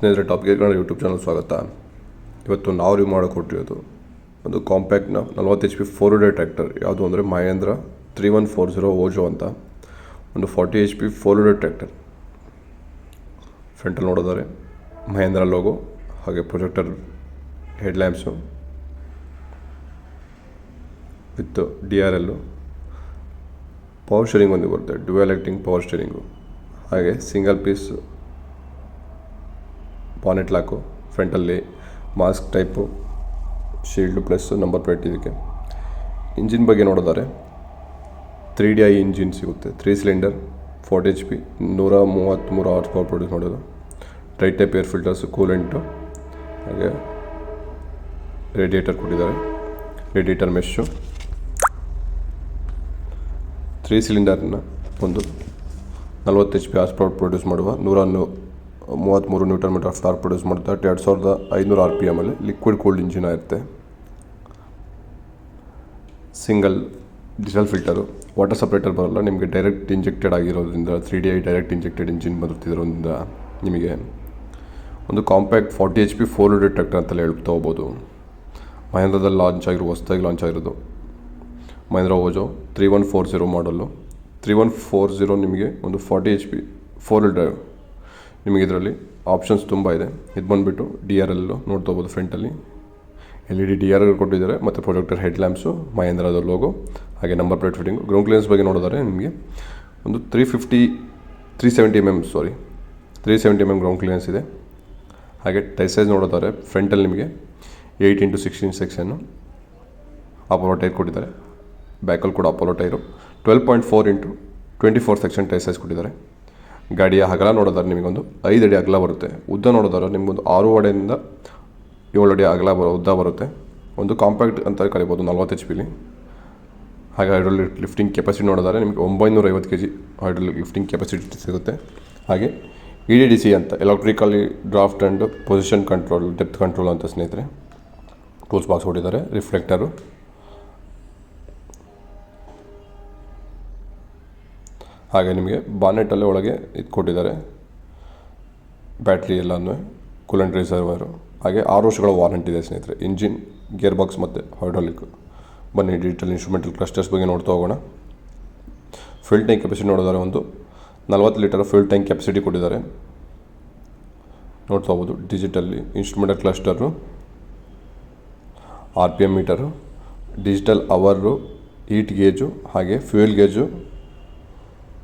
ಸ್ನೇಹಿತರೆ, top gear Kannada YouTube channel ಸ್ವಾಗತ. ಇವತ್ತು ನಾವು ರಿವ್ಯೂ ಮಾಡಿಕೊಟ್ಟಿರೋದು ಒಂದು ಕಾಂಪ್ಯಾಕ್ಟ್ನ 40 HP 400 ಟ್ರ್ಯಾಕ್ಟರ್. ಯಾವುದು ಅಂದರೆ ಮಹೇಂದ್ರ 3140 ಓಜೋ ಅಂತ ಒಂದು 40 HP 400 ಟ್ರ್ಯಾಕ್ಟರ್. ಫ್ರಂಟಲ್ಲಿ ನೋಡಿದರೆ ಮಹೇಂದ್ರ ಲೋಗೋ, ಹಾಗೆ projector head lamps with DRL, power steering ಒಂದು ಬರುತ್ತೆ, ಡ್ಯುಯಲ್ ಆ್ಯಕ್ಟಿಂಗ್ ಪವರ್ ಸ್ಟೀರಿಂಗು, ಹಾಗೆ ಸಿಂಗಲ್ ಪೀಸ್ ಬಾನೆಟ್ ಲಾಕು, ಫ್ರಂಟಲ್ಲಿ mask type shield plus number plate. ಇದಕ್ಕೆ ಇಂಜಿನ್ ಬಗ್ಗೆ ನೋಡಿದರೆ 3DI ಇಂಜಿನ್ ಸಿಗುತ್ತೆ, 3 cylinder 40 HP 133 horse power produce ಮಾಡೋದು. Dry type air filters, coolant, ಹಾಗೆ ರೇಡಿಯೇಟರ್ ಕೊಟ್ಟಿದ್ದಾರೆ, ರೇಡಿಯೇಟರ್ ಮೆಶ್ಶು. 3 ಸಿಲಿಂಡರ್ನ ಒಂದು 40 HP ಹಾರ್ಸ್ ಪವರ್ ಪ್ರೊಡ್ಯೂಸ್ ಮಾಡುವ 133 newton metre of torque produce ಮಾಡುತ್ತೆ. 2500 RPM ಅಲ್ಲಿ ಲಿಕ್ವಿಡ್ ಕೂಲ್ಡ್ ಇಂಜಿನ್ ಇರುತ್ತೆ. Single diesel filter, water separator ಬರೋಲ್ಲ ನಿಮಗೆ, ಡೈರೆಕ್ಟ್ ಇಂಜೆಕ್ಟೆಡ್ ಆಗಿರೋದ್ರಿಂದ 3DI ಡೈರೆಕ್ಟ್ ಇಂಜೆಕ್ಟೆಡ್ ಇಂಜಿನ್ ಬರುತ್ತಿರೋದ್ರಿಂದ ನಿಮಗೆ ಒಂದು ಕಾಂಪ್ಯಾಕ್ಟ್ 40 HP 400 ಟ್ರ್ಯಾಕ್ಟರ್ ಅಂತಲೇ ಹೇಳ್ಬೋದು. ಮಹೇಂದ್ರದಲ್ಲಿ ಹೊಸದಾಗಿ ಲಾಂಚ್ ಆಗಿರೋದು ಮಹೇಂದ್ರ ಓಜೋ 3140 ಮಾಡಲು. 3140 ನಿಮಗೆ ಒಂದು 40 HP 400 ಡ್ರೈವ್. ನಿಮಗೆ ಇದರಲ್ಲಿ ಆಪ್ಷನ್ಸ್ ತುಂಬ ಇದೆ. ಇದು ಬಂದುಬಿಟ್ಟು DRL ನೋಡ್ಕೋಬೋದು, ಫ್ರಂಟಲ್ಲಿ LED DRL ಕೊಟ್ಟಿದ್ದಾರೆ, ಮತ್ತು ಪ್ರೊಜೆಕ್ಟರ್ ಹೆಡ್ ಲ್ಯಾಂಪ್ಸು, ಮಹೇಂದ್ರದ ಲೋಗೋ, ಹಾಗೆ number plate fitting. Ground clearance ಬಗ್ಗೆ ನೋಡಿದರೆ ನಿಮಗೆ ಒಂದು 370 mm ಗ್ರೌಂಡ್ ಕ್ಲಿಯರೆನ್ಸ್ ಇದೆ. ಹಾಗೆ ಟೈರ್ ಸೈಜ್ ನೋಡಿದರೆ ಫ್ರಂಟಲ್ಲಿ ನಿಮಗೆ 8x16 ಸೆಕ್ಷನ್ನು ಅಪೋಲೋ ಟೈರ್ ಕೊಟ್ಟಿದ್ದಾರೆ. ಬ್ಯಾಕಲ್ಲಿ ಕೂಡ Apollo tyre 12.4x24 section tyre size ಕೊಟ್ಟಿದ್ದಾರೆ. ಗಾಡಿಯ ಅಗಲ ನೋಡಿದರೆ ನಿಮಗೊಂದು 5 ಅಡಿ ಅಗಲ ಬರುತ್ತೆ. ಉದ್ದ ನೋಡಿದರೆ ನಿಮಗೊಂದು 6 ಅಡಿಯಿಂದ 7 ಅಡಿ ಅಗಲ ಉದ್ದ ಬರುತ್ತೆ. ಒಂದು ಕಾಂಪ್ಯಾಕ್ಟ್ ಅಂತ ಕರಿಬೋದು 40 HP. ಹಾಗೆ ಹೈಡ್ರಾಲಿಕ್ ಲಿಫ್ಟಿಂಗ್ ಕೆಪಾಸಿಟಿ ನೋಡಿದರೆ ನಿಮಗೆ 950 kg ಹೈಡ್ರಾಲಿಕ್ ಲಿಫ್ಟಿಂಗ್ ಕೆಪಾಸಿಟಿ ಸಿಗುತ್ತೆ. ಹಾಗೆ EDDC ಅಂತ electrically draft and position control, depth control ಅಂತ ಸ್ನೇಹಿತರೆ ಟೂಲ್ಸ್ ಬಾಕ್ಸ್ ಕೊಟ್ಟಿದ್ದಾರೆ. ರಿಫ್ಲೆಕ್ಟರು, ಹಾಗೆ ನಿಮಗೆ ಬಾನೆಟಲ್ಲೇ ಒಳಗೆ ಇದು ಕೊಟ್ಟಿದ್ದಾರೆ, ಬ್ಯಾಟ್ರಿ ಎಲ್ಲನೂ, ಕೂಲೆಂಟ್ ರಿಸರ್ವರು, ಹಾಗೆ 6 ವರ್ಷಗಳ ವಾರಂಟಿ ಇದೆ ಸ್ನೇಹಿತರೆ. ಇಂಜಿನ್, ಗೇರ್ ಬಾಕ್ಸ್ ಮತ್ತು ಹೈಡ್ರಾಲಿಕ್. ಬನ್ನಿ ಡಿಜಿಟಲ್ ಇನ್ಸ್ಟ್ರೂಮೆಂಟಲ್ ಕ್ಲಸ್ಟರ್ಸ್ ಬಗ್ಗೆ ನೋಡ್ತಾ ಹೋಗೋಣ. ಫ್ಯೂಲ್ ಟ್ಯಾಂಕ್ ಕೆಪಾಸಿಟಿ ನೋಡಿದರೆ ಒಂದು 40 ಲೀಟರ್ ಫ್ಯೂಲ್ ಟ್ಯಾಂಕ್ ಕೆಪಾಸಿಟಿ ಕೊಟ್ಟಿದ್ದಾರೆ. ನೋಡ್ತಾ ಹೋಗ್ಬೋದು ಡಿಜಿಟಲ್ಲಿ instrumental cluster, RPM meter, digital ಅವರು, ಹೀಟ್ ಗೇಜು, ಹಾಗೆ fuel gauge,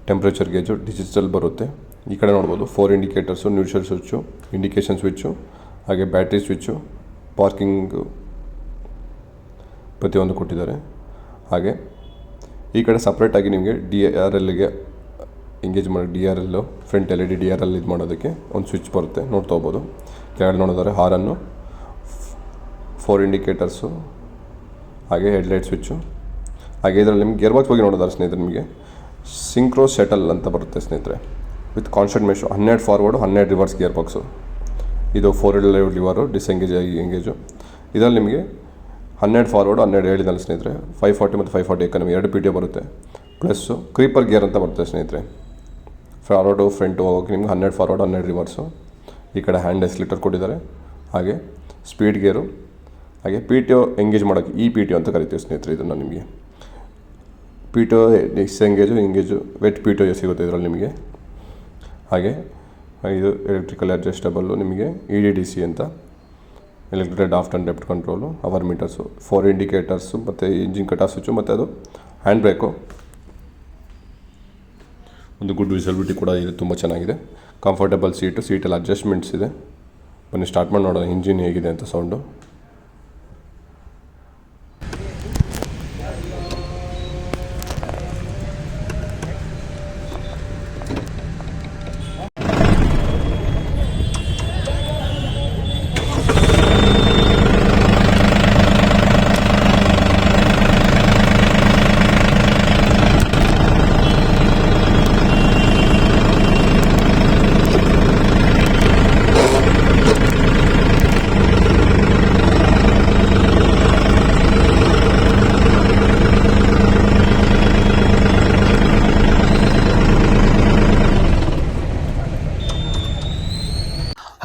temperature gauge digital ಬರುತ್ತೆ. ಈ ಕಡೆ ನೋಡ್ಬೋದು 4 indicators, neutral switch, indication switch, ಹಾಗೆ ಬ್ಯಾಟ್ರಿ ಸ್ವಿಚ್ಚು, ಪಾರ್ಕಿಂಗು ಪ್ರತಿಯೊಂದು ಕೊಟ್ಟಿದ್ದಾರೆ. ಹಾಗೆ ಈ ಕಡೆ ಸಪ್ರೇಟಾಗಿ ನಿಮಗೆ DRLಗೆ ಎಂಗೇಜ್ ಮಾಡಿ DRL ಫ್ರಂಟ್ LED DRL ಇದು ಮಾಡೋದಕ್ಕೆ ಒಂದು ಸ್ವಿಚ್ ಬರುತ್ತೆ, ನೋಡ್ತಾ ಹೋಗ್ಬೋದು. ಕೆಳಗಡೆ ನೋಡಿದರೆ ಹಾರನ್ನು, 4 ಇಂಡಿಕೇಟರ್ಸು, ಹಾಗೆ ಹೆಡ್ಲೈಟ್ ಸ್ವಿಚ್ಚು. ಹಾಗೆ ಇದರಲ್ಲಿ ನಿಮಗೆ ಗೇರ್ ಬಾಕ್ಸ್ ಬಗ್ಗೆ ನೋಡಿದರೆ ಸ್ನೇಹಿತರೆ ನಿಮಗೆ ಸಿಂಕ್ರೋ ಶಟಲ್ ಅಂತ ಬರುತ್ತೆ ಸ್ನೇಹಿತರೆ, with constant mesh, 12 forward 12 reverse gear box. ಇದು 4 ಲಿವರು ಡಿಸ್ಎಂಗೇಜ್ ಆಗಿ ಎಂಗೇಜು. ಇದರಲ್ಲಿ ನಿಮಗೆ 12 ಫಾರ್ವರ್ಡು 12 ಹೇಳಿದಲ್ಲ ಸ್ನೇಹಿತರೆ, 540 ಮತ್ತು 540 ಎಕಾನಮಿ 2 PTO ಬರುತ್ತೆ. ಪ್ಲಸ್ಸು ಕ್ರೀಪರ್ ಗೇರ್ ಅಂತ ಬರುತ್ತೆ ಸ್ನೇಹಿತರೆ. ಫಾರ್ವರ್ಡು ಫ್ರಂಟು ಹೋಗೋಕ್ಕೆ ನಿಮ್ಗೆ 12 ಫಾರ್ವರ್ಡು 12 ರಿವರ್ಸು. ಈ ಕಡೆ ಹ್ಯಾಂಡ್ ಎಕ್ಸಿಲೇಟರ್ ಕೊಟ್ಟಿದ್ದಾರೆ, ಹಾಗೆ ಸ್ಪೀಡ್ ಗೇರು, ಹಾಗೆ PTO ಎಂಗೇಜ್ ಮಾಡೋಕ್ಕೆ PTO ಅಂತ ಕರಿತೀವಿ ಸ್ನೇಹಿತರೆ. ಇದನ್ನು ನಿಮಗೆ PTO ಎಂಗೇಜು ವೆಟ್ PTO ಸಿಗುತ್ತೆ ಇದರಲ್ಲಿ ನಿಮಗೆ. ಹಾಗೆ ಇದು ಎಲೆಕ್ಟ್ರಿಕಲ್ ಅಡ್ಜಸ್ಟಬಲ್ಲು ನಿಮಗೆ EDDC ಅಂತ, electrical draft and depth control, hour meters, 4 indicators, ಮತ್ತು ಇಂಜಿನ್ ಕಟ್ ಆಫ್ ಸ್ವಿಚ್ಚು, ಮತ್ತು ಅದು ಹ್ಯಾಂಡ್ ಬ್ರೇಕು. ಒಂದು ಗುಡ್ ವಿಸಿಬಿಲಿಟಿ ಕೂಡ ಇದೆ, ತುಂಬ ಚೆನ್ನಾಗಿದೆ. ಕಂಫರ್ಟಬಲ್ ಸೀಟಲ್ಲಿ ಅಡ್ಜಸ್ಟ್ಮೆಂಟ್ಸ್ ಇದೆ. ಬನ್ನಿ ಸ್ಟಾರ್ಟ್ ಮಾಡಿ ನೋಡೋಣ ಇಂಜಿನ್ ಹೇಗಿದೆ ಅಂತ ಸೌಂಡು.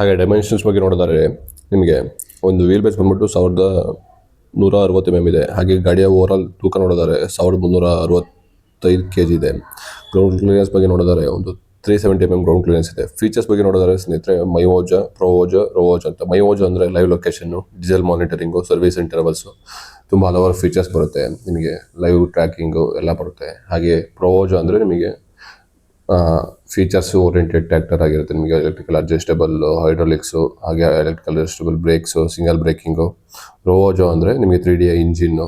ಹಾಗೆ ಡೈಮೆನ್ಷನ್ಸ್ ಬಗ್ಗೆ ನೋಡಿದರೆ ನಿಮಗೆ ಒಂದು ವೀಲ್ ಬೇಸ್ ಬಂದ್ಬಿಟ್ಟು 1160 mm ಇದೆ. ಹಾಗೆ ಗಾಡಿಯ ಓವರಾಲ್ ತೂಕ ನೋಡಿದರೆ 1365 kg ಇದೆ. ಗ್ರೌಂಡ್ ಕ್ಲಿಯರೆನ್ಸ್ ಬಗ್ಗೆ ನೋಡಿದರೆ ಒಂದು 370 mm ಗ್ರೌಂಡ್ ಕ್ಲಿಯರೆನ್ಸ್ ಇದೆ. ಫೀಚರ್ಸ್ ಬಗ್ಗೆ ನೋಡಿದರೆ ಸ್ನೇಹಿತರೆ ಮೈವೋಜ, ರೋವೋಜ ಅಂತ. ಮೈವೋಜ ಅಂದರೆ live location, diesel monitoring, service intervals, ತುಂಬ ಹಲವಾರು ಫೀಚರ್ಸ್ ಬರುತ್ತೆ. ನಿಮಗೆ ಲೈವ್ ಟ್ರ್ಯಾಕಿಂಗು ಎಲ್ಲ ಬರುತ್ತೆ. ಹಾಗೆ ಪ್ರೋವೋಜ ಅಂದರೆ ನಿಮಗೆ ಫೀಚರ್ಸ್ ಓರಿಯೆಂಟೆಡ್ ಟ್ರ್ಯಾಕ್ಟರ್ ಆಗಿರುತ್ತೆ. ನಿಮಗೆ ಎಲೆಕ್ಟ್ರಿಕಲ್ ಅಡ್ಜಸ್ಟಬಲ್ ಹೈಡ್ರಾಲಿಕ್ಸು, ಹಾಗೆ electrical adjustable brakes, single braking. ರೋವೋಜೋ ಅಂದರೆ ನಿಮಗೆ 3D ಇಂಜಿನ್ನು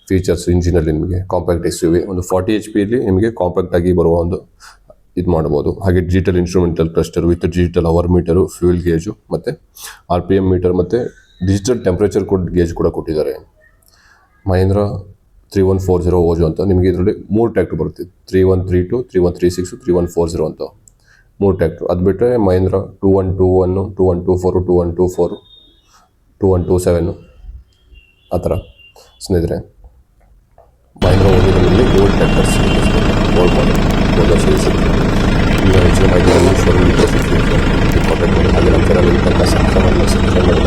ಫೀಚರ್ಸ್. ಇಂಜಿನಲ್ಲಿ ನಿಮಗೆ ಕಾಂಪ್ಯಾಕ್ಟ್ SUV ಒಂದು 40 HP ನಿಮಗೆ ಕಾಂಪ್ಯಾಕ್ಟ್ ಆಗಿ ಬರುವ ಒಂದು ಇದು ಮಾಡ್ಬೋದು. ಹಾಗೆ digital instrumental cluster with digital hour meter, fuel gauge ಮತ್ತು RPM ಮೀಟರ್ ಮತ್ತು ಡಿಜಿಟಲ್ ಟೆಂಪ್ರೇಚರ್ ಗೇಜ್ ಕೂಡ ಕೊಟ್ಟಿದ್ದಾರೆ. ಮಹೇಂದ್ರ 3140 ಓಜೋ ಅಂತ. ನಿಮಗೆ ಇದರಲ್ಲಿ 3 ಟ್ರ್ಯಾಕ್ಟರ್ ಬರುತ್ತೆ. 3132, 3136, 3140 ಅಂತ 3 ಟ್ರ್ಯಾಕ್ಟರ್. ಅದು ಬಿಟ್ಟರೆ ಮಹೇಂದ್ರ 2121, 2124, 2124, 2127 ಆ ಥರ ಸ್ನೇಹಿತರೆ. ಮಹೇಂದ್ರ ಓಜೋದಲ್ಲಿ 7 ಟ್ರ್ಯಾಕ್ಟರ್ಸ್ ಓಲ್ಡ್ ಮಾಡಲ್ ಸೀರೀಸ್. ಈಗ ಹೆಚ್ಚಿನ ಮಾಹಿತಿ ಕಾಂಟ್ಯಾಕ್ಟ್ ಮಾಡಿ. ಹಾಗೆ ನಮ್ಮ ಚಾನಲ್ ಸಬ್ಸ್ಕ್ರೈಬ್ ಮಾಡಿ,